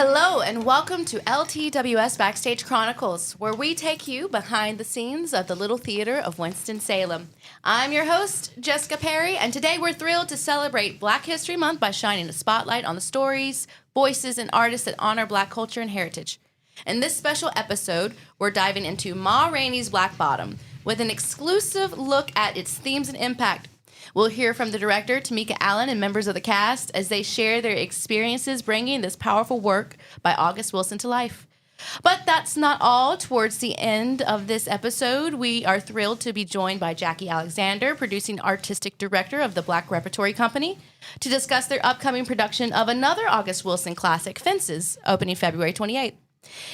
Hello and welcome to LTWS Backstage Chronicles, where we take you behind the scenes of the Little Theater of Winston-Salem. I'm your host, Jessica Perry, and today we're thrilled to celebrate Black History Month by shining a spotlight on the stories, voices, and artists that honor Black culture and heritage. In this special episode, we're diving into Ma Rainey's Black Bottom with an exclusive look at its themes and impact. We'll hear from the director, Tomeka Allen, and members of the cast as they share their experiences bringing this powerful work by August Wilson to life. But that's not all. Towards the end of this episode, we are thrilled to be joined by Jackie Alexander, producing artistic director of the Black Repertory Company, to discuss their upcoming production of another August Wilson classic, Fences, opening February 28th.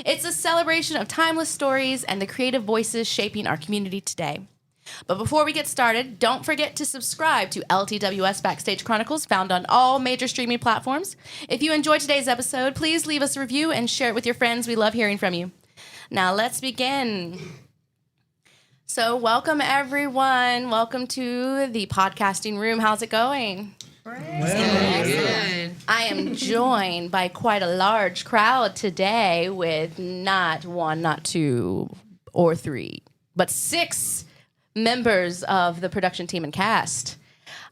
It's a celebration of timeless stories and the creative voices shaping our community today. But before we get started, don't forget to subscribe to LTWS Backstage Chronicles, found on all major streaming platforms. If you enjoyed today's episode, please leave us a review and share it with your friends. We love hearing from you. Now, let's begin. So, welcome, everyone. Welcome to the podcasting room. How's it going? Good. I am joined by quite a large crowd today with not one, not two, or three, but 6 members of the production team and cast.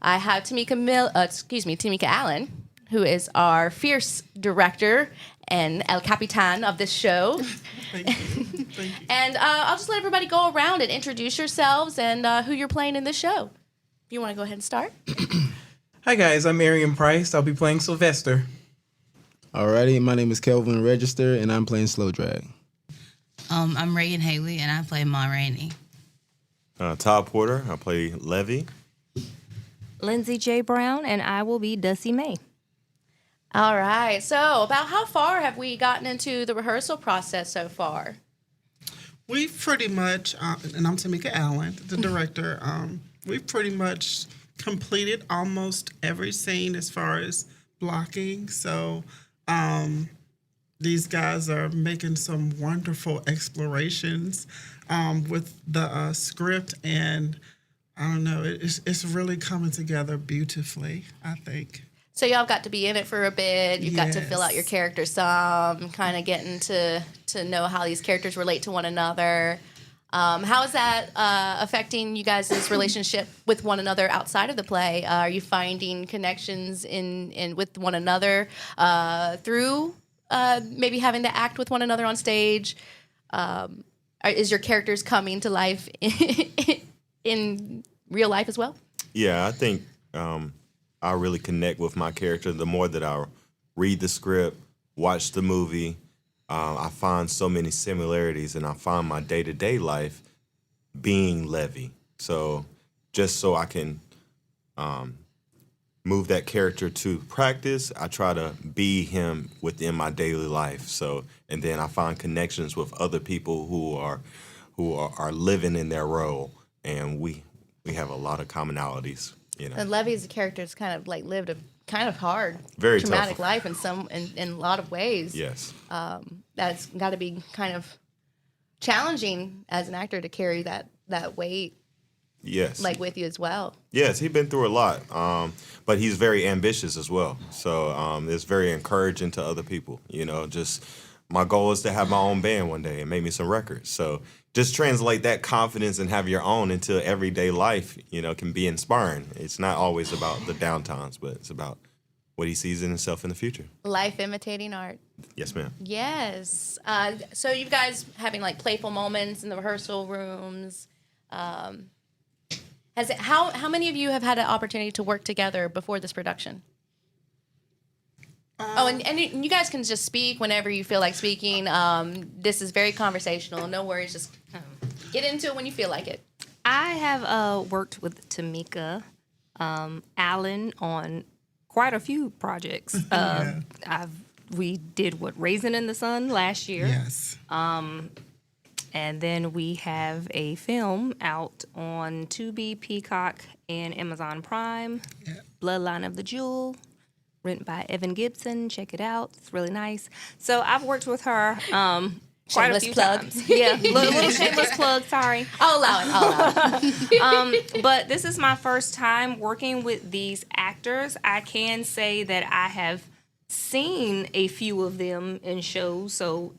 I have Tomeka Allen, who is our fierce director and El Capitan of this show. Thank you. And I'll just let everybody go around and introduce yourselves and who you're playing in this show. If you want to go ahead and start. Hi guys, I'm Marion Price. I'll be playing Sylvester. Alrighty, my name is Kelvin Register, and I'm playing Slow Drag. I'm Reagan Haley, and I play Ma Rainey. Todd Porter, I play Levy. Lindsay J. Brown, and I will be Dusty May. All right. So about how far have we gotten into the rehearsal process so far? We've pretty much, and I'm Tomeka Allen, the director, we've pretty much completed almost every scene as far as blocking. So these guys are making some wonderful explorations with the script, and I don't know, it's really coming together beautifully, I think. So y'all got to be in it for a bit. You've got to fill out your character some, kind of getting to know how these characters relate to one another. How is that affecting you guys' relationship with one another outside of the play? Are you finding connections in with one another through maybe having to act with one another on stage? Is your characters coming to life in real life as well? Yeah, I think I really connect with my character. The more that I read the script, watch the movie, I find so many similarities, and I find my day-to-day life being Levy. So just so I can move that character to practice, I try to be him within my daily life. So, and then I find connections with other people who are living in their role, and we have a lot of commonalities. You know, And Levy's a character that's kind of like lived a kind of hard, very traumatic tough life in a lot of ways. Yes. That's got to be kind of challenging as an actor to carry that weight. Yes. Like with you as well. Yes, he's been through a lot, but he's very ambitious as well. So it's very encouraging to other people. You know, just my goal is to have my own band one day and make me some records. So just translate that confidence and have your own into everyday life, you know, can be inspiring. It's not always about the downtimes, but it's about what he sees in himself in the future. Life imitating art. Yes, ma'am. Yes. So you guys having like playful moments in the rehearsal rooms. How many of you have had an opportunity to work together before this production? And you guys can just speak whenever you feel like speaking. This is very conversational. No worries. Just get into it when you feel like it. I have worked with Tomeka Allen on quite a few projects. We did Raisin in the Sun last year. Yes. And then we have a film out on Tubi, Peacock, and Amazon Prime, Bloodline of the Jewel, written by Evan Gibson. Check it out. It's really nice. So I've worked with her quite a few times. Yeah, little shameless plug, sorry. I'll allow it. But this is my first time working with these actors. I can say that I have seen a few of them in shows. So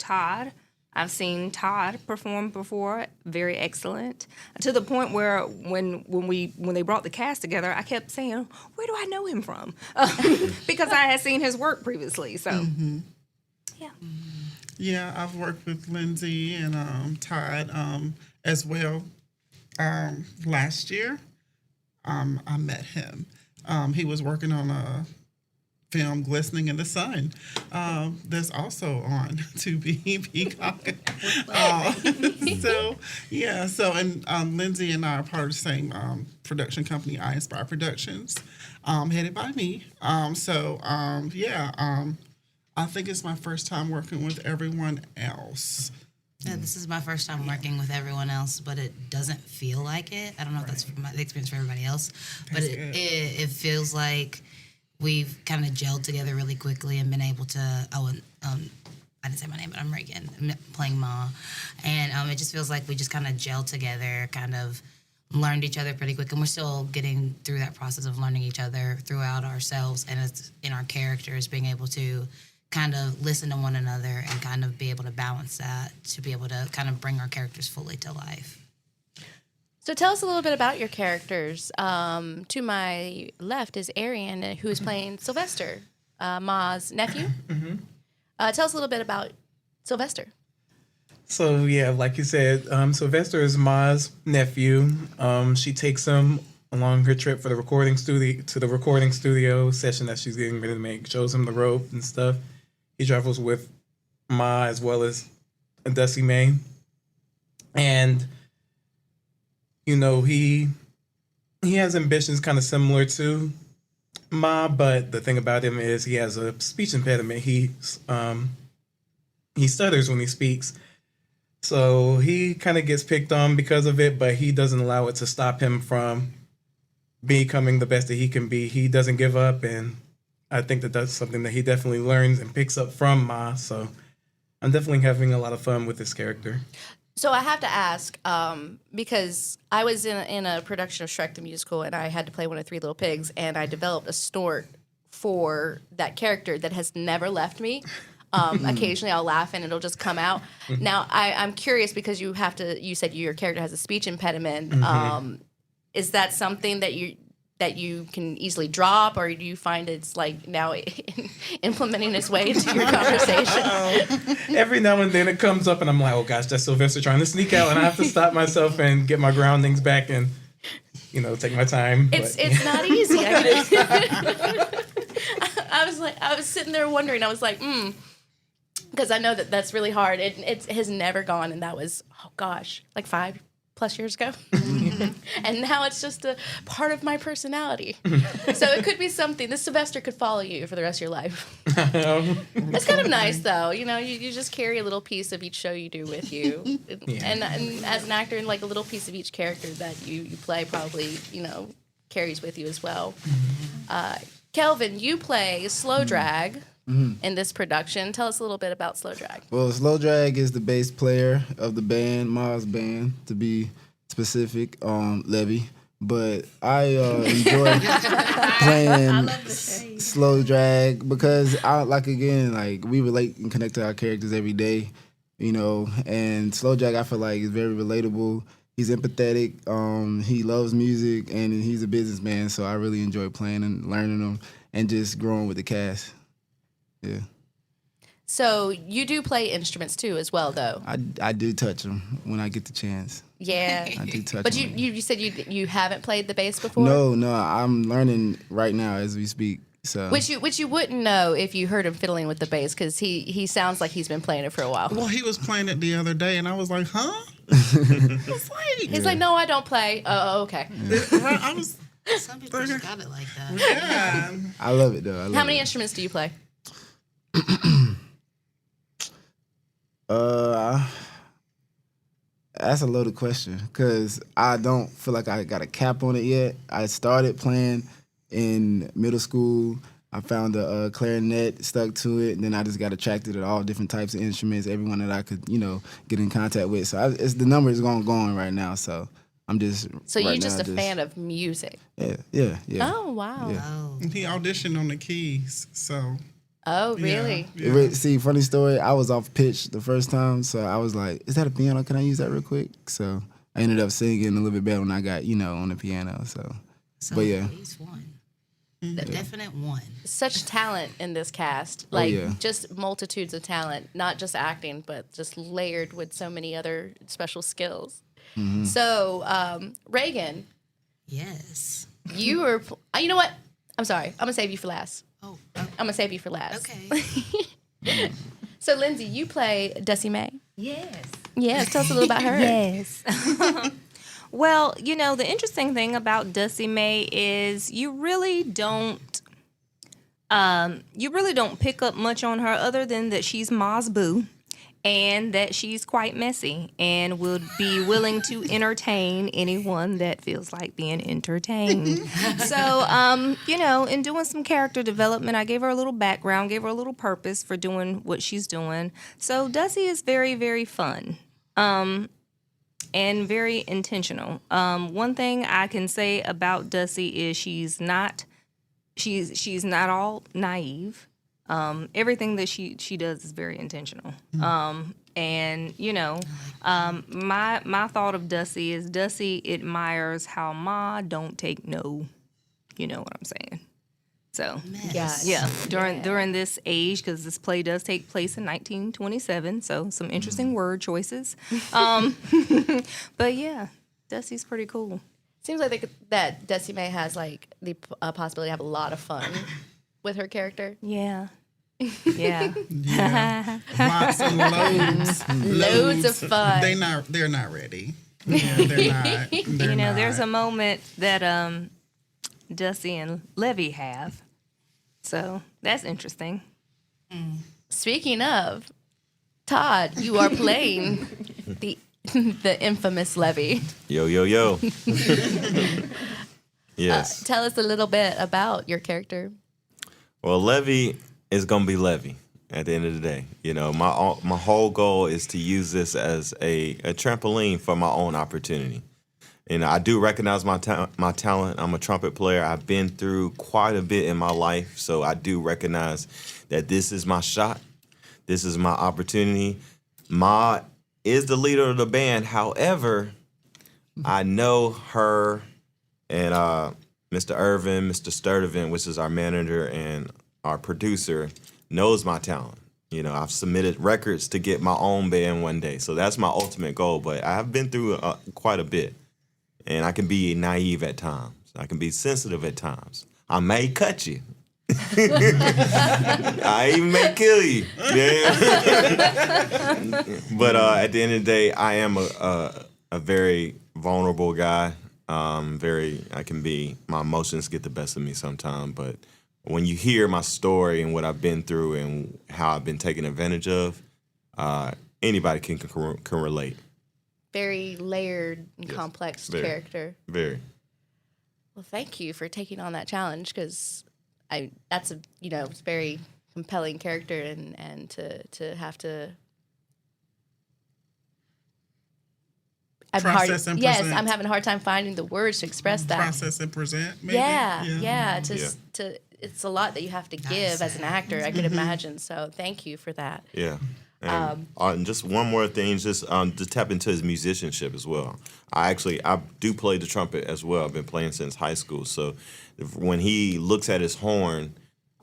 I've seen Todd perform before, very excellent. To the point where when they brought the cast together, I kept saying, "Where do I know him from?" Because I had seen his work previously. So, yeah. Yeah, I've worked with Lindsay and Todd as well. Last year, I met him. He was working on a film, Glistening in the Sun. That's also on 2B Peacock. And Lindsay and I are part of the same production company, I Inspire Productions, headed by me. I think it's my first time working with everyone else. Yeah, this is my first time working with everyone else, but it doesn't feel like it. I don't know if that's the experience for everybody else, but it feels like we've kind of gelled together really quickly and been able to. I didn't say my name, but I'm Reagan. I'm playing Ma, and it just feels like we just kind of gelled together, kind of learned each other pretty quick, and we're still getting through that process of learning each other throughout ourselves and it's in our characters, being able to kind of listen to one another and kind of be able to balance that to be able to kind of bring our characters fully to life. So tell us a little bit about your characters. To my left is Arian, who is playing Sylvester, Ma's nephew. Tell us a little bit about Sylvester. So yeah, like you said, Sylvester is Ma's nephew. She takes him along her trip for the recording studio session that she's getting ready to make. Shows him the rope and stuff. He travels with Ma as well as Dusty May, and you know he has ambitions kind of similar to Ma, but the thing about him is he has a speech impediment. He stutters when he speaks. So he kind of gets picked on because of it, but he doesn't allow it to stop him from becoming the best that he can be. He doesn't give up, and I think that that's something that he definitely learns and picks up from Ma. So I'm definitely having a lot of fun with this character. So I have to ask, because I was in a production of Shrek the Musical, and I had to play one of Three Little Pigs, and I developed a snort for that character that has never left me. Occasionally I'll laugh and it'll just come out. Now I'm curious because you said your character has a speech impediment. Is that something that you can easily drop, or do you find it's like now implementing its way into your conversation? Every now and then it comes up and I'm like, oh gosh, that's Sylvester trying to sneak out, and I have to stop myself and get my groundings back and, take my time. It's not easy. I was sitting there wondering, I was like, because I know that's really hard. It has never gone, and that was, oh gosh, like 5+ years ago. And now it's just a part of my personality. So it could be something. This Sylvester could follow you for the rest of your life. It's kind of nice, though. You just carry a little piece of each show you do with you. Yeah. And as an actor, like a little piece of each character that you play probably, carries with you as well. Kelvin, you play Slow Drag in this production. Tell us a little bit about Slow Drag. Well, Slow Drag is the bass player of the band, Ma's band, to be specific, Levy. But I enjoy playing Slow Drag because we relate and connect to our characters every day, and Slow Drag I feel like is very relatable. He's empathetic, he loves music, and he's a businessman, so I really enjoy playing and learning him and just growing with the cast. Yeah. So you do play instruments too, as well, though. I do touch them when I get the chance. Yeah. I do touch but them. you said you haven't played the bass before? No, I'm learning right now as we speak. So Which you wouldn't know if you heard him fiddling with the bass, because he sounds like he's been playing it for a while. Well, he was playing it the other day, and I was like, huh? He's like, no, I don't play. Oh, okay. I was. Some people just got it like that. Yeah. I love it though. How many instruments do you play? That's a loaded question because I don't feel like I got a cap on it yet. I started playing in middle school. I found a clarinet, stuck to it, and then I just got attracted to all different types of instruments, everyone that I could, get in contact with. So it's the number is going right now. So I'm just. So you're just a fan of music? Yeah. Oh wow! Yeah. Oh. He auditioned on the keys, so. Oh, really? Yeah. See, funny story. I was off pitch the first time, so I was like, "Is that a piano? Can I use that real quick?" So I ended up singing a little bit better when I got on the piano. So but yeah. At least one. The definite one. Such talent in this cast. Just multitudes of talent, not just acting, but just layered with so many other special skills. So, Reagan, Yes. you were, you know what? I'm sorry. I'm going to save you for last. Oh, I'm going to save you for last. okay. So, Lindsay, you play Dusty May. Yes. Yes, tell us a little about her. Yes. Well, the interesting thing about Dusty May is you really don't pick up much on her other than that she's Ma's boo and that she's quite messy and would be willing to entertain anyone that feels like being entertained. So, in doing some character development, I gave her a little background, gave her a little purpose for doing what she's doing. So Dusty is very, very fun. And very intentional. One thing I can say about Dusty is she's not all naive. Everything that she does is very intentional. And my thought of Dusty is Dusty admires how Ma don't take no. You know what I'm saying? So during this age, because this play does take place in 1927, so some interesting word choices. But yeah, Dusty's pretty cool. Seems like that Dusty May has the possibility to have a lot of fun with her character. Yeah. Yeah. Lots and Loads of fun. They're not ready. Yeah, they're not. They're not. There's a moment that Dusty and Levy have. So that's interesting. Speaking of, Todd, you are playing the infamous Levy. Yo, yo, yo. Yes. Tell us a little bit about your character. Well, Levy is going to be Levy at the end of the day. My whole goal is to use this as a trampoline for my own opportunity. I do recognize my talent. I'm a trumpet player. I've been through quite a bit in my life, so I do recognize that this is my shot. This is my opportunity. Ma is the leader of the band. However, I know her and Mr. Irvin, Mr. Sturdivant, which is our manager and our producer, knows my talent. I've submitted records to get my own band one day, so that's my ultimate goal. But I have been through quite a bit. And I can be naive at times. I can be sensitive at times. I may cut you. I even may kill you. Yeah. But at the end of the day, I am a very vulnerable guy. My emotions get the best of me sometimes. But when you hear my story and what I've been through and how I've been taken advantage of, anybody can relate. Very layered and complex character. Very. Well, thank you for taking on that challenge because it's a very compelling character and to have to. Process and yes, present. I'm having a hard time finding the words to express that. Process and present, maybe? Yeah. It's a lot that you have to give as an actor, I could imagine. So thank you for that. Yeah. And just one more thing, just to tap into his musicianship as well. I do play the trumpet as well. I've been playing since high school. So when he looks at his horn,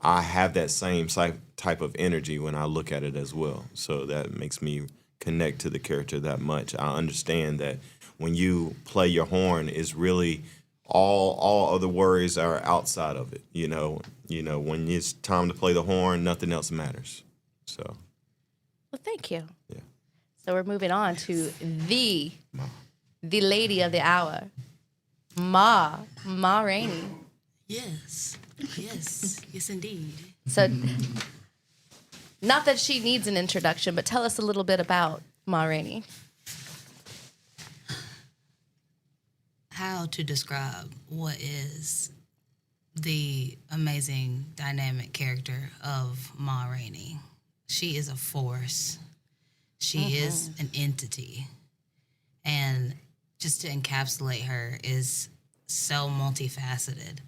I have that same type of energy when I look at it as well. So that makes me connect to the character that much. I understand that when you play your horn, it's really all other worries are outside of it. When it's time to play the horn, nothing else matters. So. Well, thank you. Yeah. So we're moving on to the lady of the hour, Ma Rainey. Yes, indeed. So, not that she needs an introduction, but tell us a little bit about Ma Rainey. How to describe what is the amazing dynamic character of Ma Rainey? She is a force. She is an entity. And just to encapsulate her is so multifaceted.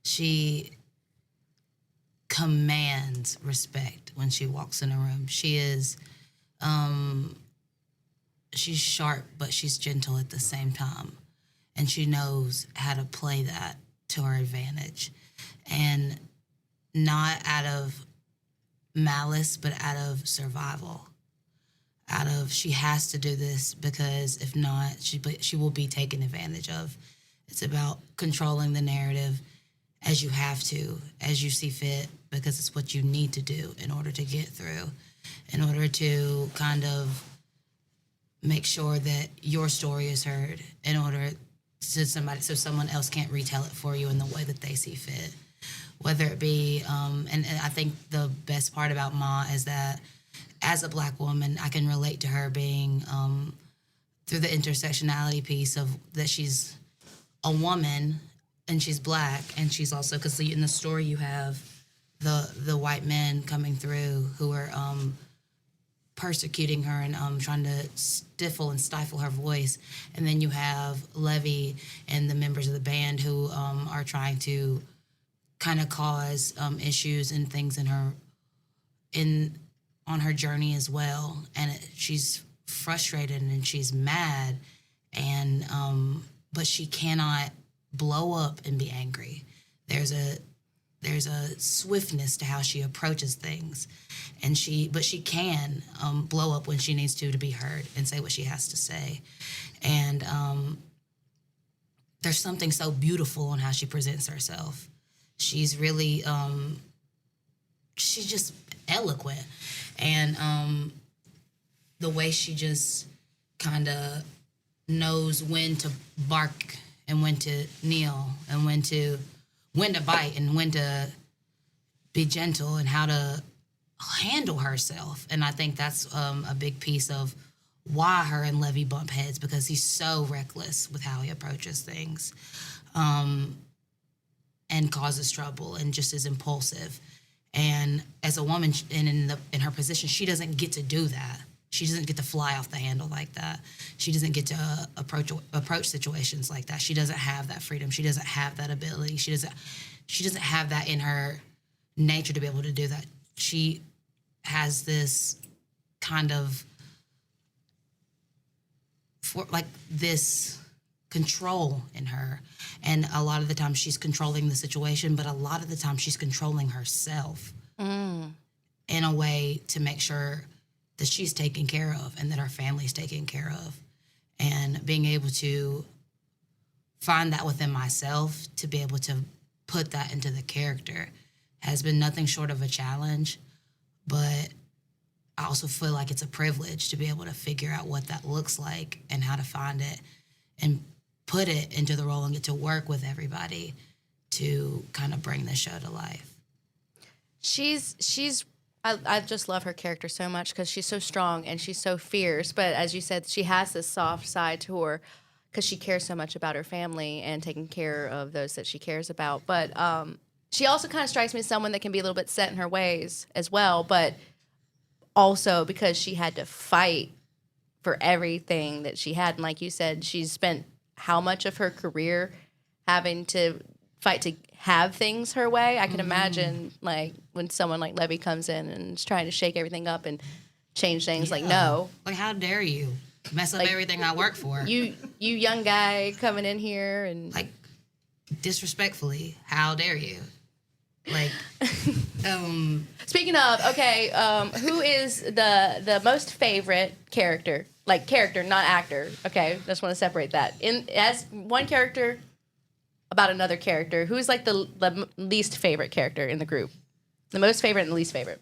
She commands respect when she walks in a room. She is, she's sharp, but she's gentle at the same time. And she knows how to play that to her advantage. And not out of malice, but out of survival. Out of, she has to do this because if not, she will be taken advantage of. It's about controlling the narrative as you have to, as you see fit, because it's what you need to do in order to get through, in order to kind of make sure that your story is heard, in order to so someone else can't retell it for you in the way that they see fit. Whether it be, and I think the best part about Ma is that as a Black woman, I can relate to her being, through the intersectionality piece of that she's a woman and she's Black, and she's also, because in the story you have the white men coming through who are persecuting her and trying to stifle her voice, and then you have Levy and the members of the band who are trying to kind of cause issues and things on her journey as well. And she's frustrated and she's mad, and but she cannot blow up and be angry. There's a swiftness to how she approaches things, but she can blow up when she needs to be heard and say what she has to say. And there's something so beautiful on how she presents herself. She's really, she's just eloquent. And the way she just kind of knows when to bark and when to kneel and when to bite and when to be gentle and how to handle herself. And I think that's a big piece of why her and Levy bump heads, because he's so reckless with how he approaches things. And causes trouble and just is impulsive. And as a woman, and in her position, she doesn't get to do that. She doesn't get to fly off the handle like that. She doesn't get to approach situations like that. She doesn't have that freedom. She doesn't have that ability. She doesn't have that in her nature to be able to do that. She has this kind of this control in her. And a lot of the time she's controlling the situation, but a lot of the time she's controlling herself in a way to make sure that she's taken care of and that her family's taken care of. And being able to find that within myself, to be able to put that into the character, has been nothing short of a challenge. But I also feel like it's a privilege to be able to figure out what that looks like and how to find it and put it into the role and get to work with everybody to kind of bring the show to life. I just love her character so much because she's so strong and she's so fierce. But as you said, she has this soft side to her because she cares so much about her family and taking care of those that she cares about. But she also kind of strikes me as someone that can be a little bit set in her ways as well. But also because she had to fight for everything that she had. And like you said, she's spent how much of her career having to fight to have things her way. I can imagine like when someone like Levy comes in and is trying to shake everything up and change things. Like, no. Like, how dare you mess up everything I work for? You young guy coming in here and like disrespectfully, how dare you? Like, speaking of, okay, who is the most favorite character? Like character, not actor. Okay, just want to separate that. As one character about another character, who's like the least favorite character in the group? The most favorite and the least favorite.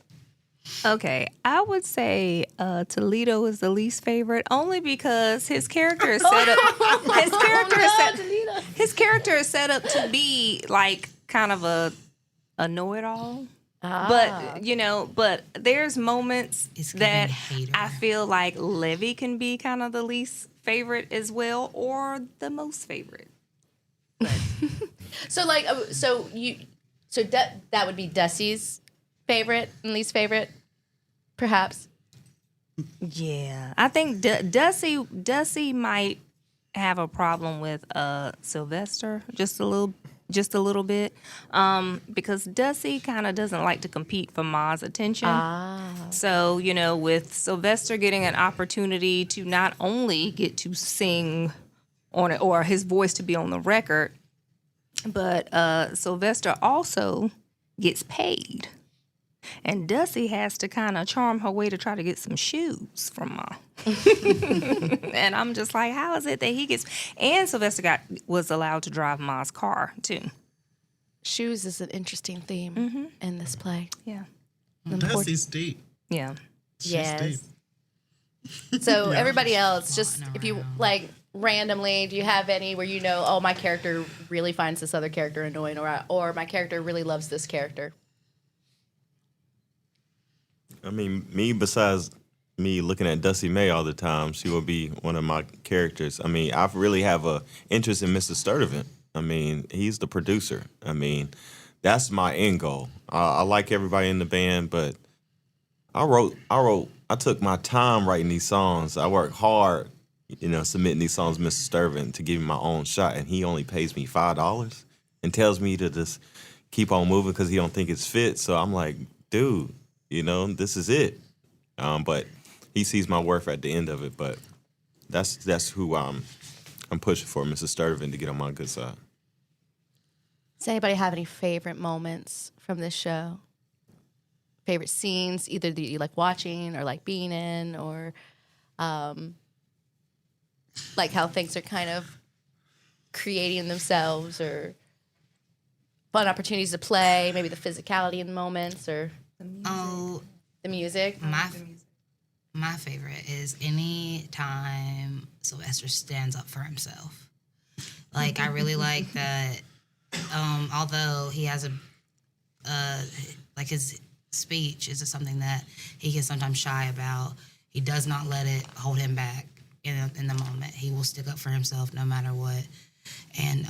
Okay, I would say Toledo is the least favorite, only because his character is set up. His character is set up to be like kind of a know-it-all. But there's moments that I feel like Levy can be kind of the least favorite as well, or the most favorite. So that would be Dusty's favorite and least favorite, perhaps. Yeah, I think Dusty might have a problem with Sylvester just a little just a little bit, because Dusty kind of doesn't like to compete for Ma's attention. So, you know, with Sylvester getting an opportunity to not only get to sing on it, or his voice to be on the record, but Sylvester also gets paid. And Dusty has to kind of charm her way to try to get some shoes from Ma. And I'm just like, how is it that he gets... And Sylvester was allowed to drive Ma's car, too. Shoes is an interesting theme in this play. Yeah. Dusty's deep. Yeah. She's Yes. deep. So everybody else, just if you like randomly, do you have any where you know, oh, my character really finds this other character annoying, or my character really loves this character? I mean, besides me looking at Dusty May all the time, she will be one of my characters. I mean, I really have a interest in Mr. Sturdivant. I mean, he's the producer. I mean, that's my end goal. I like everybody in the band, but I took my time writing these songs. I worked hard, you know, submitting these songs to Mr. Sturdivant to give me my own shot, and he only pays me $5 and tells me to just keep on moving because he don't think it's fit. So I'm like, dude, you know, this is it. But he sees my worth at the end of it. But that's who I'm pushing for, Mr. Sturdivant, to get on my good side. Does anybody have any favorite moments from this show? Favorite scenes, either that you like watching or like being in, or like how things are kind of creating themselves, or fun opportunities to play, maybe the physicality in the moments, or the music. My favorite is any time Sylvester stands up for himself. Like, I really like that. Although he has like his speech is something that he can sometimes shy about, he does not let it hold him back in the moment. He will stick up for himself no matter what. And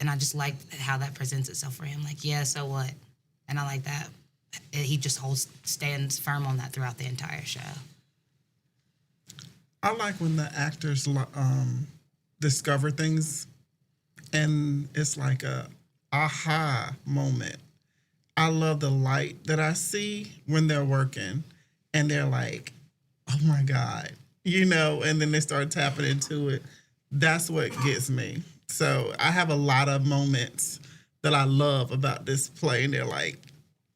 I just like how that presents itself for him. Like, yeah, so what? And I like that. He just stands firm on that throughout the entire show. I like when the actors discover things and it's like a aha moment. I love the light that I see when they're working and they're like, oh my God, you know, and then they start tapping into it. That's what gets me. So I have a lot of moments that I love about this play, and they're like,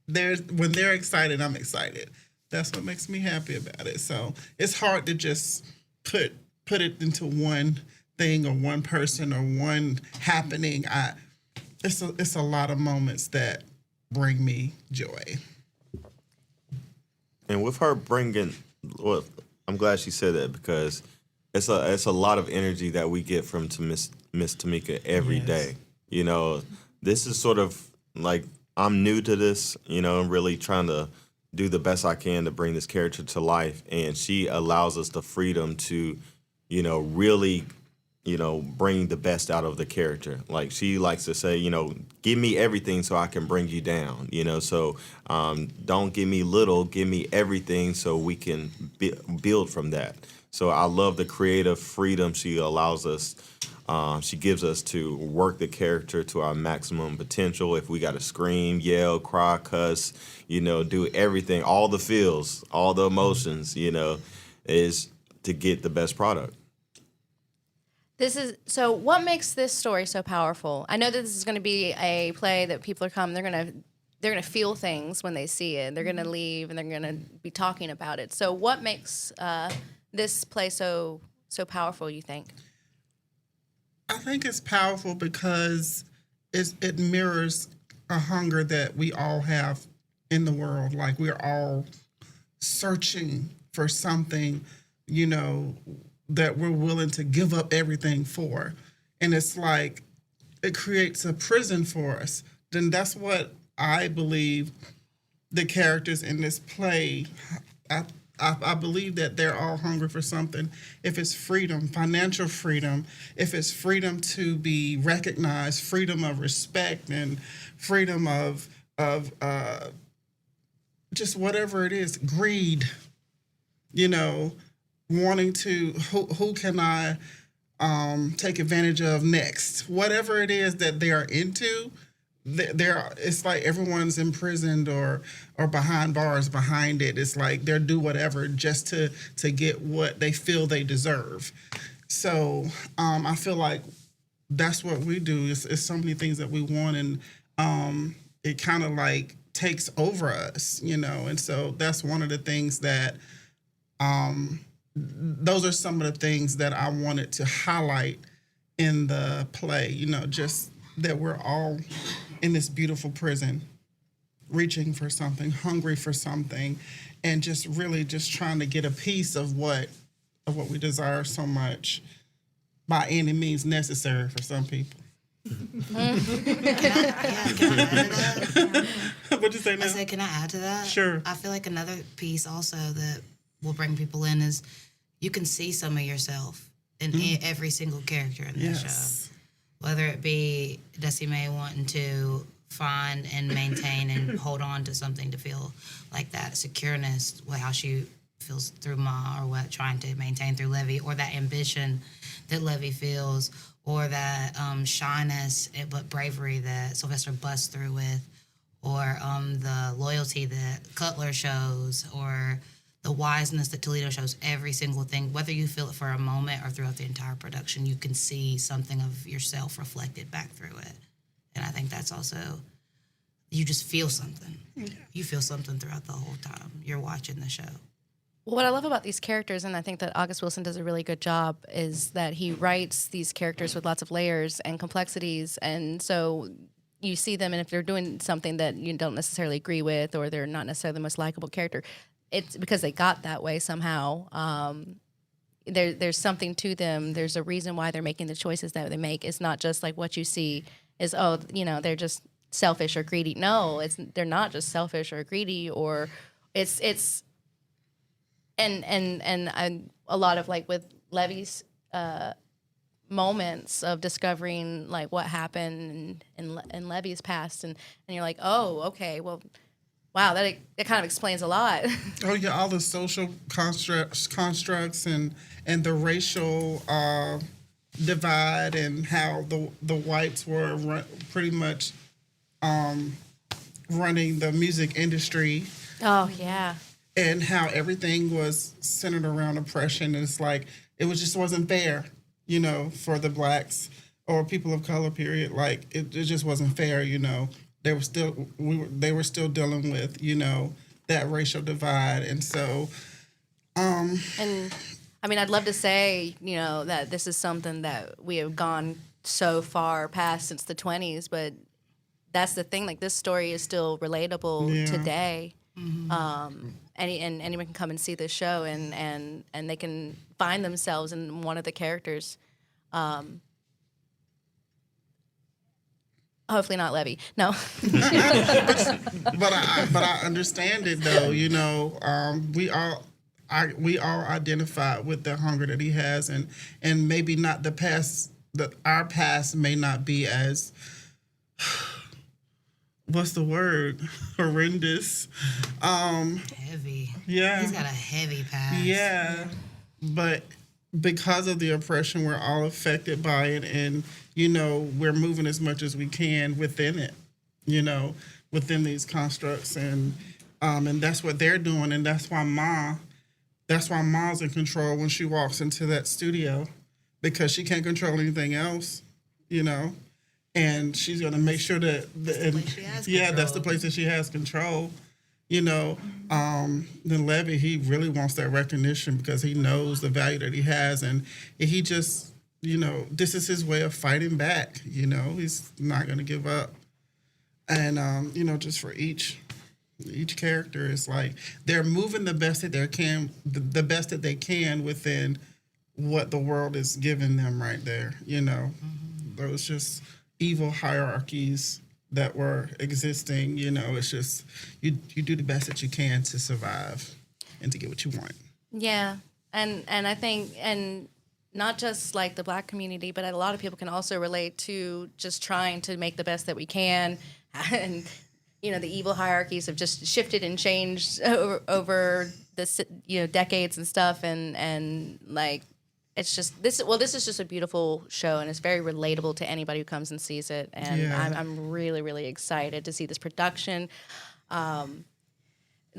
when they're excited, I'm excited. That's what makes me happy about it. So it's hard to just put it into one thing or one person or one happening. It's a lot of moments that bring me joy. And with her bringing, well, I'm glad she said that, because it's a lot of energy that we get from Miss Tomeka every day. You know, this is sort of like, I'm new to this, you know, I'm really trying to do the best I can to bring this character to life. And she allows us the freedom to, you know, really, you know, bring the best out of the character. Like, she likes to say, you know, give me everything so I can bring you down, you know. So don't give me little, give me everything so we can build from that. So I love the creative freedom she allows us. She gives us to work the character to our maximum potential. If we got to scream, yell, cry, cuss, you know, do everything, all the feels, all the emotions, you know, is to get the best product. So what makes this story so powerful? I know that this is going to be a play that people are coming, they're going to feel things when they see it. They're going to leave and they're going to be talking about it. So what makes this play so powerful, you think? I think it's powerful because it mirrors a hunger that we all have in the world. Like, we're all searching for something, you know, that we're willing to give up everything for. And it's like, it creates a prison for us. Then that's what I believe the characters in this play, I believe that they're all hungry for something. If it's freedom, financial freedom, if it's freedom to be recognized, freedom of respect, and freedom of just whatever it is, greed, you know, wanting to, who can I take advantage of next. Whatever it is that they are into, it's like everyone's imprisoned or behind bars behind it. It's like they'll do whatever just to get what they feel they deserve. So I feel like that's what we do. It's so many things that we want, and it kind of like takes over us, And so that's one of the things that those are some of the things that I wanted to highlight in the play. Just that we're all in this beautiful prison, reaching for something, hungry for something, and just really just trying to get a piece of what we desire so much by any means necessary for some people. Can I add to that? What'd you say now? I said, can I add to that? Sure. I feel like another piece also that will bring people in is you can see some of yourself in every single character in this show. Whether it be Decimé wanting to find and maintain and hold on to something to feel like that secureness, how she feels through Ma, or what trying to maintain through Levy, or that ambition that Levy feels, or that shyness but bravery that Sylvester busts through with, or the loyalty that Cutler shows, or the wiseness that Toledo shows. Every single thing, whether you feel it for a moment or throughout the entire production, you can see something of yourself reflected back through it. And I think that's also, you just feel something. Yeah. You feel something throughout the whole time you're watching the show. Well, what I love about these characters, and I think that August Wilson does a really good job, is that he writes these characters with lots of layers and complexities. And so you see them, and if they're doing something that you don't necessarily agree with, or they're not necessarily the most likable character, it's because they got that way somehow. There's something to them. There's a reason why they're making the choices that they make. It's not just like what you see is, they're just selfish or greedy. No, they're not just selfish or greedy, or it's and a lot of like with Levy's moments of discovering like what happened in Levy's past, and you're like, oh, okay, well, wow, that kind of explains a lot. Oh yeah, all the social constructs and the racial divide, and how the whites were pretty much running the music industry. Oh yeah. And how everything was centered around oppression. And it's like it just wasn't fair, for the blacks or people of color. Period. Like it just wasn't fair. They were still dealing with that racial divide, and so. And I mean, I'd love to say that this is something that we have gone so far past since the 20s, but that's the thing. Like this story is still relatable today. Mm-hmm. And anyone can come and see this show, and they can find themselves in one of the characters. Hopefully not Levy. No. but I understand it though. We all identify with the hunger that he has, and maybe not the past. That our past may not be as. What's the word? Horrendous. Heavy. Yeah. He's got a heavy past. Yeah. But because of the oppression, we're all affected by it, and, we're moving as much as we can within it, within these constructs, and that's what they're doing, and that's why Ma's in control when she walks into that studio, because she can't control anything else, And she's going to make sure that... that's the place that she has control. Then Levy, he really wants that recognition because he knows the value that he has. And he just, this is his way of fighting back. He's not going to give up. And, just for each character, it's like they're moving the best that they can, the best that they can within what the world is giving them right there. Those just... evil hierarchies that were existing, it's just you do the best that you can to survive and to get what you want. Yeah, and I think, and not just like the Black community, but a lot of people can also relate to just trying to make the best that we can, and the evil hierarchies have just shifted and changed over the decades and stuff, and like it's just this. Well, this is just a beautiful show, and it's very relatable to anybody who comes and sees it. And Yeah. I'm really, really excited to see this production.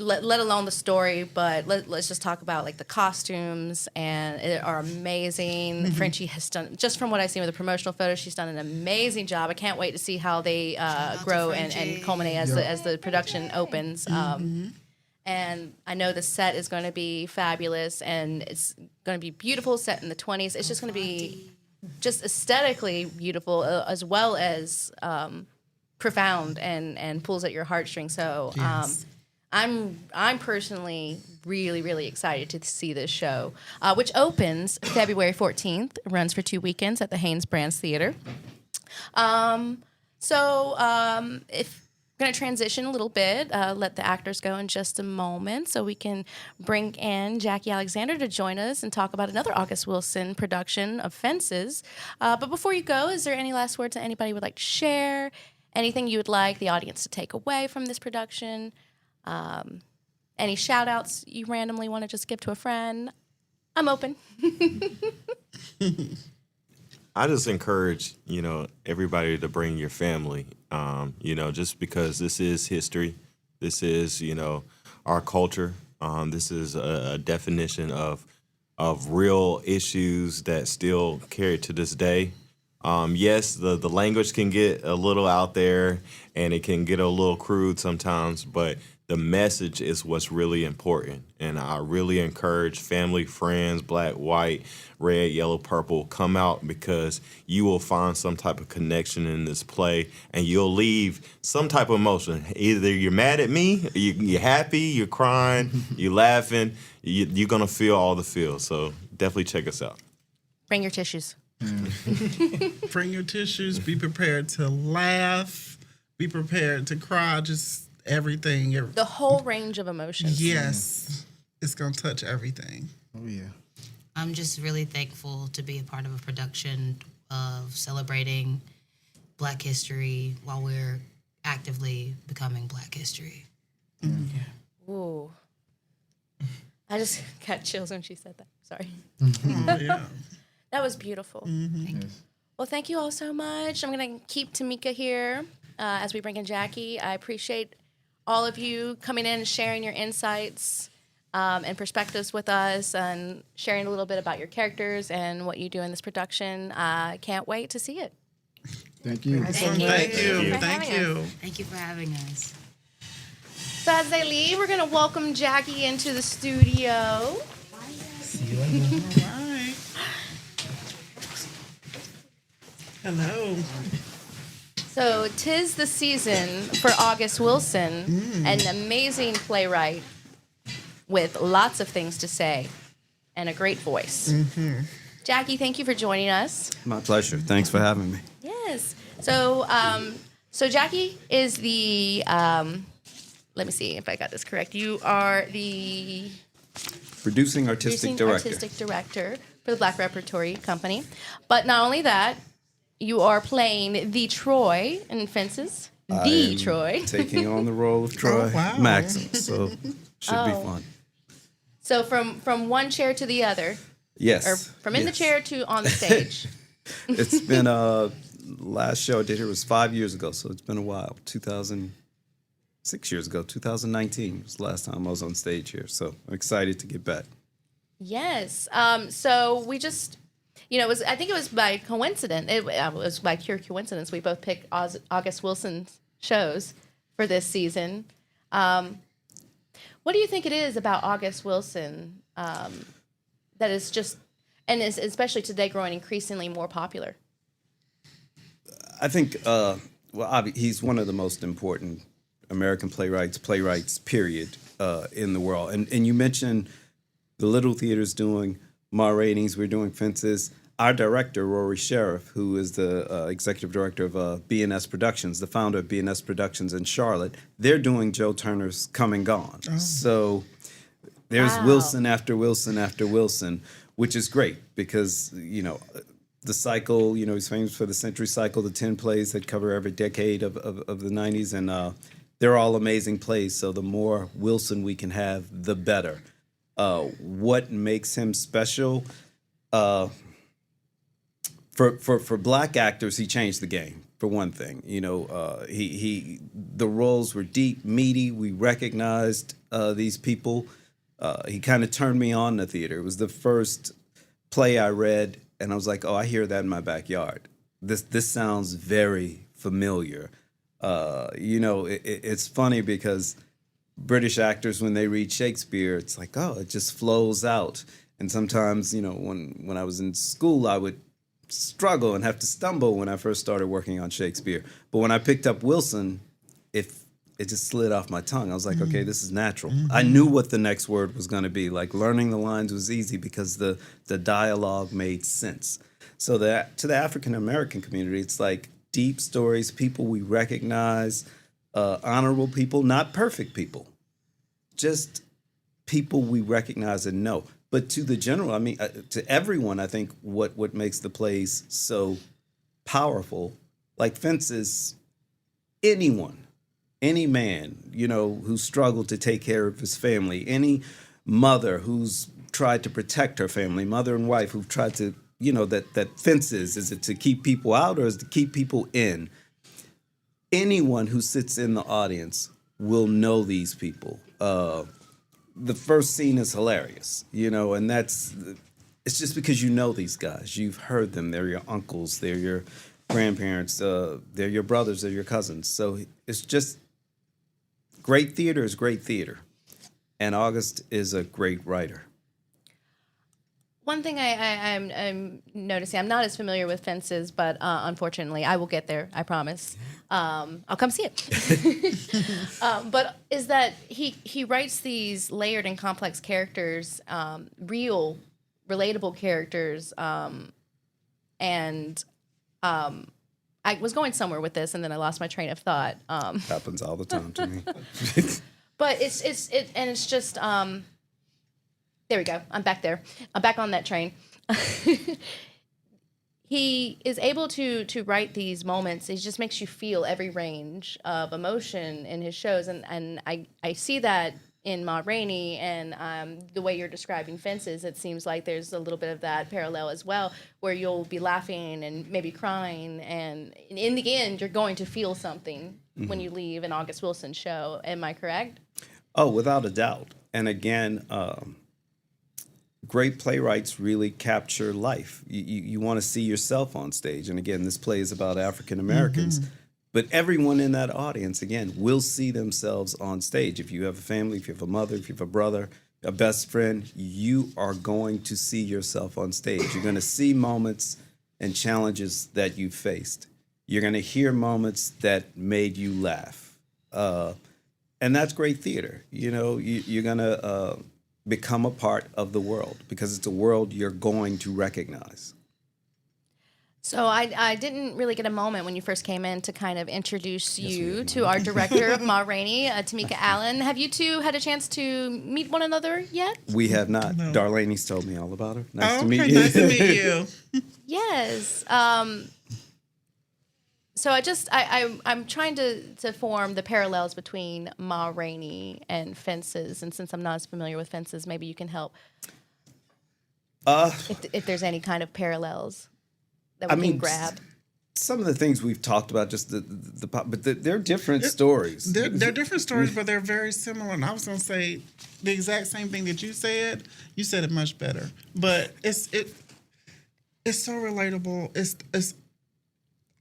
Let alone the story, but let's just talk about like the costumes, and it are amazing. Frenchie has done, just from what I've seen with the promotional photos, she's done an amazing job. I can't wait to see how they grow and culminate as the production opens. And I know the set is going to be fabulous, and it's going to be beautiful, set in the 20s. It's just going to be just aesthetically beautiful, as well as profound and pulls at your heartstrings. So I'm personally really, really excited to see this show, which opens February 14th, runs for 2 weekends at the Haynes Brands Theater. If going to transition a little bit, let the actors go in just a moment so we can bring in Jackie Alexander to join us and talk about another August Wilson production of Fences. But before you go, is there any last words that anybody would like to share? Anything you would like the audience to take away from this production? Any shout outs you randomly want to just give to a friend? I'm open. I just encourage, everybody to bring your family, just because this is history. This is, our culture. This is a definition of real issues that still carry to this day. Yes, the language can get a little out there and it can get a little crude sometimes, but the message is what's really important. And I really encourage family, friends, black, white, red, yellow, purple, come out, because you will find some type of connection in this play and you'll leave some type of emotion. Either you're mad at me, you're happy, you're crying, you're laughing, you're going to feel all the feels. So definitely check us out. Bring your tissues. Bring your tissues. Be prepared to laugh. Be prepared to cry. Just everything. The whole range of emotions. Yes. It's going to touch everything. Oh, yeah. I'm just really thankful to be a part of a production of celebrating Black history while we're actively becoming Black history. Ooh. I just got chills when she said that. Sorry. Oh, yeah. That was beautiful. Thank you. Well, thank you all so much. I'm going to keep Tomeka here as we bring in Jackie. I appreciate all of you coming in and sharing your insights and perspectives with us, and sharing a little bit about your characters and what you do in this production. I can't wait to see it. Thank you. Thank you. Thank you. for Thank having you. Thank you for having us. So as they leave, we're going to welcome Jackie into the studio. See you later. All right. Hello. So 'tis the season for August Wilson, an amazing playwright with lots of things to say and a great voice. Jackie, thank you for joining us. My pleasure. Thanks for having me. Yes. So Jackie is the, let me see if I got this correct. You are the Producing artistic director. artistic director for the Black Repertory Company. But not only that, you are playing the Troy in Fences. The Troy. Taking on the role of Troy wow. Maxim. So should be fun. So from one chair to the other, Yes. or from in the yes. chair to on the stage. It's been last show I did here was 5 years ago, so it's been a while. 6 years ago, 2019 was the last time I was on stage here. So I'm excited to get back. Yes. So we just, I think it was by coincidence. It was by pure coincidence. We both picked August Wilson's shows for this season. What do you think it is about August Wilson that is just, and is especially today, growing increasingly more popular? I think, he's one of the most important American playwrights, period, in the world. And you mentioned the Little Theater's doing Ma Rainey's, we're doing Fences. Our director, Rory Sheriff, who is the executive director of B&S Productions, the founder of B&S Productions in Charlotte, they're doing Joe Turner's Come and Gone. Oh. So there's Wilson after Wilson after Wilson, which is great because, the cycle, he's famous for the Century Cycle, the 10 plays that cover every decade of the 90s, and they're all amazing plays. So the more Wilson we can have, the better. What makes him special? For black actors, he changed the game. For one thing, the roles were deep, meaty. We recognized these people. He kind of turned me on to theater. It was the first play I read, and I was like, "Oh, I hear that in my backyard. This sounds very familiar." It's funny because British actors, when they read Shakespeare, it's like, "Oh, it just flows out." And sometimes, when I was in school, I would struggle and have to stumble when I first started working on Shakespeare. But when I picked up Wilson, it just slid off my tongue. I was like, okay, this is natural. I knew what the next word was going to be. Like learning the lines was easy because the dialogue made sense. So to the African American community, it's like deep stories, people we recognize, honorable people, not perfect people, just people we recognize and know. But to the general, to everyone, I think what makes the plays so powerful, like Fences, anyone, any man, who struggled to take care of his family, any mother who's tried to protect her family, mother and wife who've tried to, that Fences, is it to keep people out or is it to keep people in? Anyone who sits in the audience will know these people. The first scene is hilarious, and it's just because you know these guys. You've heard them. They're your uncles. They're your grandparents. They're your brothers. They're your cousins. So it's just great theater is great theater. And August is a great writer. One thing I'm noticing, I'm not as familiar with Fences, but unfortunately, I will get there. I promise. I'll come see it. But is that he writes these layered and complex characters, real, relatable characters, and I was going somewhere with this, and then I lost my train of thought. Happens all the time to me. But it's just. There we go. I'm back there. I'm back on that train. He is able to write these moments. It just makes you feel every range of emotion in his shows. And I see that in Ma Rainey and the way you're describing Fences. It seems like there's a little bit of that parallel as well, where you'll be laughing and maybe crying. And in the end, you're going to feel something when you leave an August Wilson show. Am I correct? Oh, without a doubt. And again, great playwrights really capture life. You want to see yourself on stage. And again, this play is about African Americans. But everyone in that audience, again, will see themselves on stage. If you have a family, if you have a mother, if you have a brother, a best friend, you are going to see yourself on stage. You're going to see moments and challenges that you faced. You're going to hear moments that made you laugh. And that's great theater. You're going to become a part of the world because it's a world you're going to recognize. So I didn't really get a moment when you first came in to kind of introduce you to our director of Ma Rainey, Tomeka Allen. Have you two had a chance to meet one another yet? We have not. No. Darlene's told me all about her. Nice to okay, meet you. Nice to meet you. Yes. So I'm trying to form the parallels between Ma Rainey and Fences, and since I'm not as familiar with Fences, maybe you can help. If there's any kind of parallels that we can grab. Some of the things we've talked about, just but they're different stories. They're different stories, but they're very similar. And I was going to say the exact same thing that you said. You said it much better, but it's so relatable. It's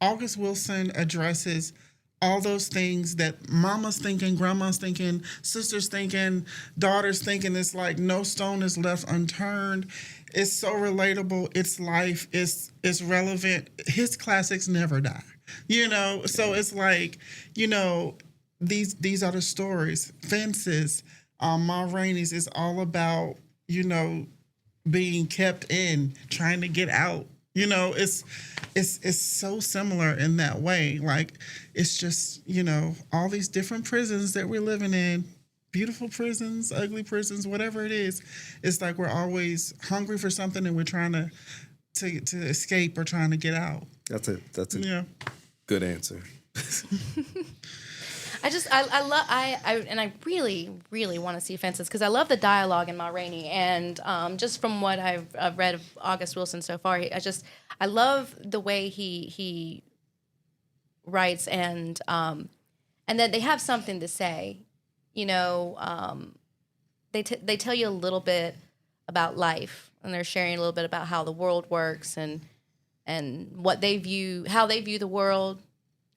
August Wilson addresses all those things that mama's thinking, grandma's thinking, sister's thinking, daughter's thinking. It's like no stone is left unturned. It's so relatable. It's life. It's relevant. His classics never die. So it's like, these are the stories. Fences, Ma Rainey's is all about, being kept in, trying to get out. It's so similar in that way. Like, it's just, all these different prisons that we're living in, beautiful prisons, ugly prisons, whatever it is. It's like we're always hungry for something and we're trying to escape or trying to get out. That's a good answer. I really, really want to see Fences because I love the dialogue in Ma Rainey, and just from what I've read of August Wilson so far, I love the way he writes, and that they have something to say, you know. They tell you a little bit about life, and they're sharing a little bit about how the world works, and what how they view the world,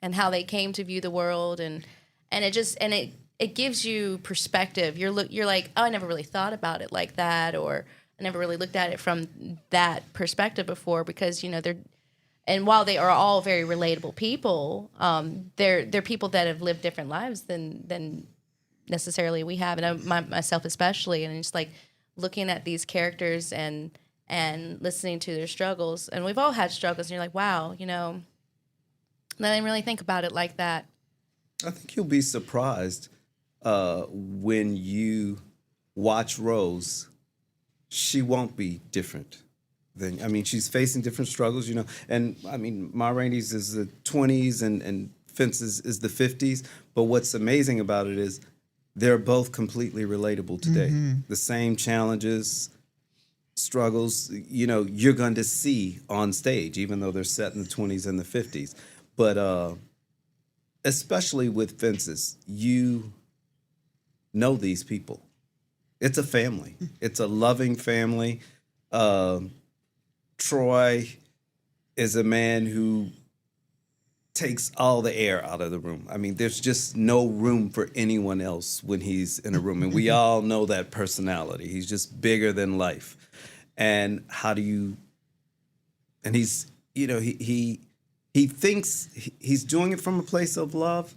and how they came to view the world, and it gives you perspective. You're like, oh, I never really thought about it like that, or I never really looked at it from that perspective before, because and while they are all very relatable people, they're people that have lived different lives than necessarily we have, and myself especially, and it's like looking at these characters and listening to their struggles, and we've all had struggles, and you're like, wow, I didn't really think about it like that. I think you'll be surprised when you watch Rose. She won't be different. She's facing different struggles, and Ma Rainey's is the 20s and Fences is the 50s, but what's amazing about it is they're both completely relatable today. Mm-hmm. The same challenges, struggles, you're going to see on stage, even though they're set in the 20s and the 50s. But especially with Fences, you know these people. It's a family. It's a loving family. Troy is a man who takes all the air out of the room. There's just no room for anyone else when he's in a room. And we all know that personality. He's just bigger than life. And he's, he thinks he's doing it from a place of love,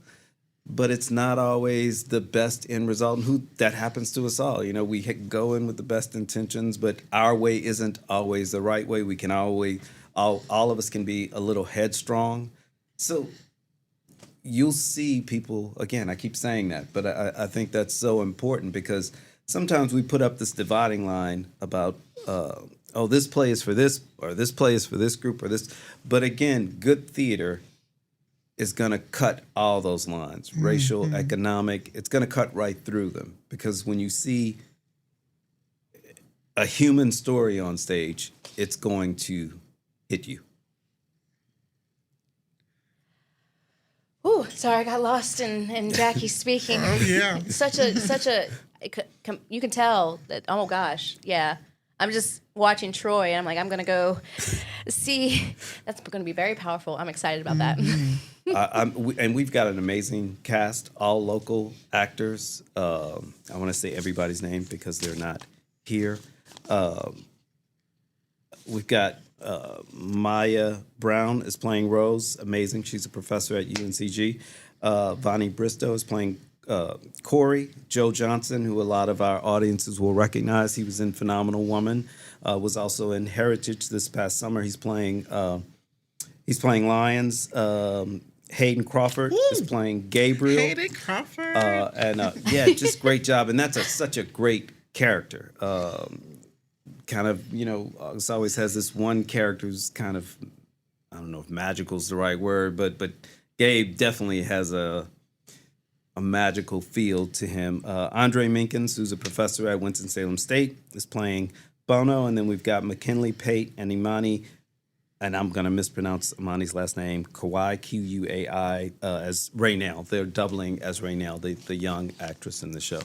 but it's not always the best end result. And that happens to us all. We go in with the best intentions, but our way isn't always the right way. We can always, all of us can be a little headstrong. So you'll see people, again, I keep saying that, but I think that's so important, because sometimes we put up this dividing line about, this play is for this, or this play is for this group, or this. But again, good theater is going to cut all those lines, racial, economic. It's going to cut right through them, because when you see a human story on stage, it's going to hit you. Ooh, sorry, I got lost in Jackie speaking. Oh, yeah. such a, you can tell that, oh gosh, yeah. I'm just watching Troy, and I'm like, I'm going to go see. That's going to be very powerful. I'm excited about that. And we've got an amazing cast, all local actors. I want to say everybody's name because they're not here. We've got Maya Brown is playing Rose, amazing. She's a professor at UNCG. Vonnie Bristow is playing Corey. Joe Johnson, who a lot of our audiences will recognize, he was in Phenomenal Woman, was also in Heritage this past summer. He's playing Lions. Hayden Crawford is playing Gabriel. Hayden Crawford. Just great job. And that's such a great character. Kind of, August always has this one character who's kind of, I don't know if magical is the right word, but Gabe definitely has a magical feel to him. Andre Minkins, who's a professor at Winston-Salem State, is playing Bono. And then we've got McKinley Pate and Imani, and I'm going to mispronounce Imani's last name, Kuai, Q-U-A-I, as Raynell. They're doubling as Raynell, the young actress in the show.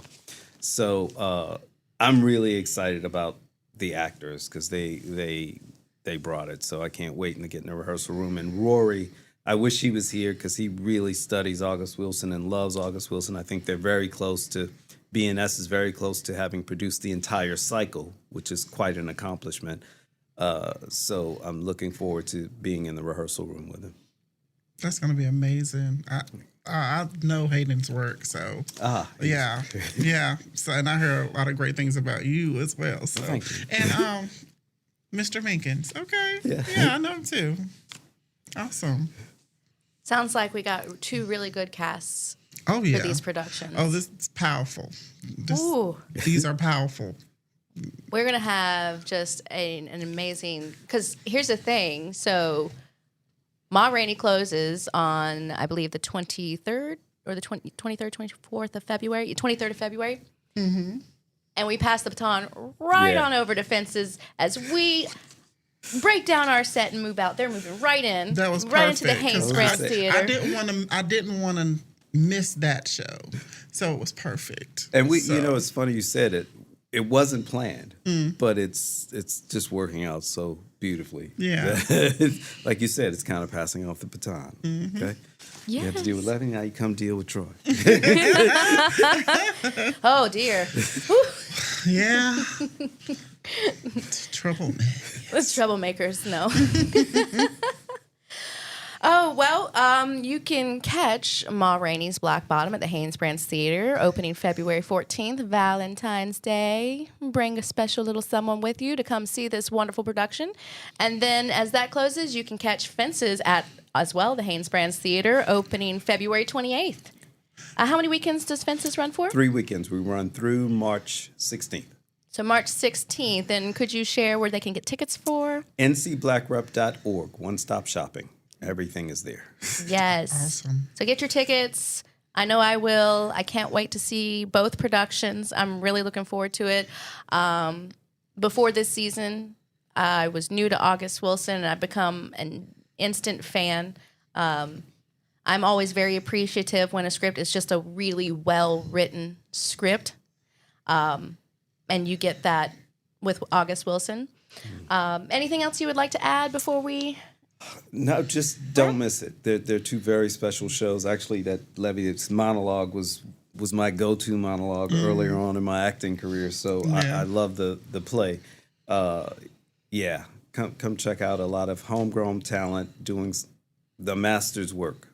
So I'm really excited about the actors, because they brought it. So I can't wait to get in the rehearsal room. And Rory, I wish he was here, because he really studies August Wilson and loves August Wilson. I think they're very close to, BNS is very close to having produced the entire cycle, which is quite an accomplishment. So I'm looking forward to being in the rehearsal room with him. That's going to be amazing. I know Hayden's work, so yeah. So, and I heard a lot of great things about you as well. So, thank you. And Mr. Minkins, okay, yeah, I know him too. Awesome. Sounds like we got two really good casts. Oh yeah, for these productions. Oh, this is powerful. Ooh, these are powerful. We're gonna have just an amazing. Because here's the thing, so. Ma Rainey closes on, I believe, the 23rd or the 23rd, 24th of February, 23rd of February. Mm-hmm. And we pass the baton right on over to Fences as we break down our set and move out. They're moving right in. That was right perfect, into the Haynes Branch Theater. I didn't want to miss that show, so it was perfect. And it's funny you said it. It wasn't planned, but it's just working out so beautifully. Yeah. Like you said, it's kind of passing off the baton. Mm-hmm. Okay. Yes. You have to deal with Levy, now you come deal with Troy. Oh dear. Yeah. Troublemakers. It's troublemakers, no. Oh, well, you can catch Ma Rainey's Black Bottom at the Haynes Branch Theater, opening February 14th, Valentine's Day. Bring a special little someone with you to come see this wonderful production. And then as that closes, you can catch Fences at, as well, the Haynes Branch Theater, opening February 28th. How many weekends does Fences run for? 3 weekends. We run through March 16th. So March 16th. And could you share where they can get tickets for? ncblackrep.org, one-stop shopping. Everything is there. Yes. Awesome. So get your tickets. I know I will. I can't wait to see both productions. I'm really looking forward to it. Before this season, I was new to August Wilson, and I've become an instant fan. I'm always very appreciative when a script is just a really well-written script. And you get that with August Wilson. Anything else you would like to add before we... No, just don't miss it. They're two very special shows. Actually, that Levy's monologue was my go-to monologue earlier on in my acting career. So I love the play. Come check out a lot of homegrown talent doing the master's work.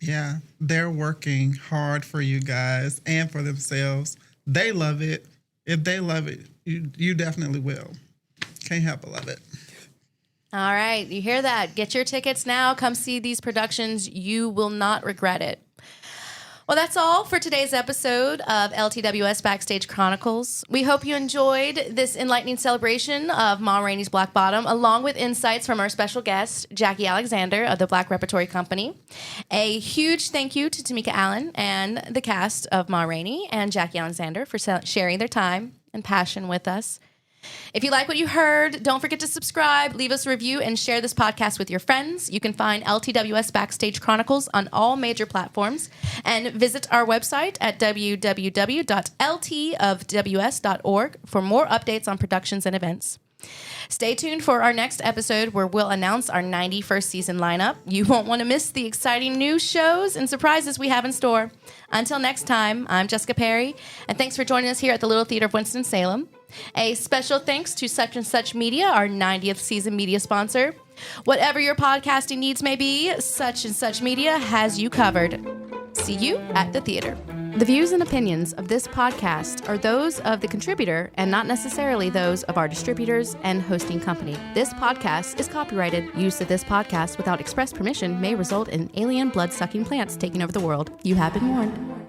Yeah, they're working hard for you guys and for themselves. They love it. If they love it, you definitely will. Can't help but love it. All right, you hear that? Get your tickets now. Come see these productions. You will not regret it. Well, that's all for today's episode of LTWS Backstage Chronicles. We hope you enjoyed this enlightening celebration of Ma Rainey's Black Bottom, along with insights from our special guest, Jackie Alexander of the Black Repertory Company. A huge thank you to Tomeka Allen and the cast of Ma Rainey and Jackie Alexander for sharing their time and passion with us. If you like what you heard, don't forget to subscribe, leave us a review, and share this podcast with your friends. You can find LTWS Backstage Chronicles on all major platforms, and visit our website at www.ltofws.org for more updates on productions and events. Stay tuned for our next episode where we'll announce our 91st season lineup. You won't want to miss the exciting new shows and surprises we have in store. Until next time, I'm Jessica Perry, and thanks for joining us here at the Little Theater of Winston-Salem. A special thanks to Such and Such Media, our 90th season media sponsor. Whatever your podcasting needs may be, Such and Such Media has you covered. See you at the theater. The views and opinions of this podcast are those of the contributor and not necessarily those of our distributors and hosting company. This podcast is copyrighted. Use of this podcast without express permission may result in alien blood-sucking plants taking over the world. You have been warned.